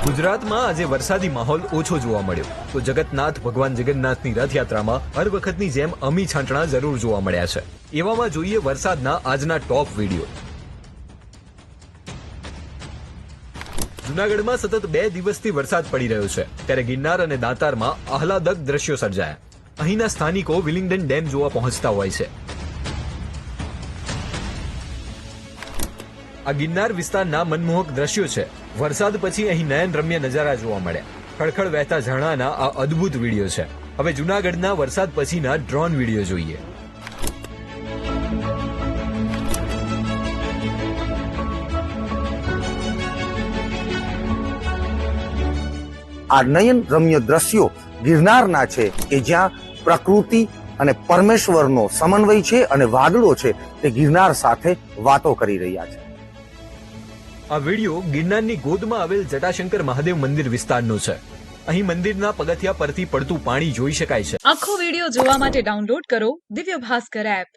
ગુજરાતમાં આજે વરસાદી માહોલ ઓછો જોવા મળ્યો તો જગતનાથ ભગવાન જગન્નાથની રથયાત્રામાં હર વખતની જેમ અમી છાંટણા જરૂર જોવા મળ્યા છે. એવામાં જોઈએ વરસાદના આજના ટોપ વિડીયો. જૂનાગઢમાં સતત 2 દિવસથી વરસાદ પડી રહ્યો છે ત્યારે ગિરનાર અને દાંતારમાં આહલાદક દ્રશ્યો સર્જાયા. અહીંના સ્થાનિકો વિલિંગડન ડેમ જોવા પહોંચતા હોય છે. આ ગિરનાર વિસ્તારના મનમોહક દ્રશ્યો છે. વરસાદ પછી અહીં નયનરમ્ય નજારા જોવા મળ્યા. ખળખળ વહેતા ઝરણાના આ અદ્ભુત વિડીયો છે. હવે જૂનાગઢના વરસાદ પછીના ડ્રોન વિડીયો જોઈએ. આ નયન રમ્ય દ્રશ્યો ગિરનારના છે કે જ્યાં પ્રકૃતિ અને પરમેશ્વરનો સમન્વય છે અને વાદળો છે તે ગિરનાર સાથે વાતો કરી રહ્યા છે. આ વિડીયો ગિરનારની ગોદમાં આવેલ જટાશંકર મહાદેવ મંદિર વિસ્તારનો છે. અહીં મંદિરના પગથિયા પરથી પડતું પાણી જોઈ શકાય છે. આખો વિડીયો જોવા માટે ડાઉનલોડ કરો દિવ્ય ભાસ્કર એપ.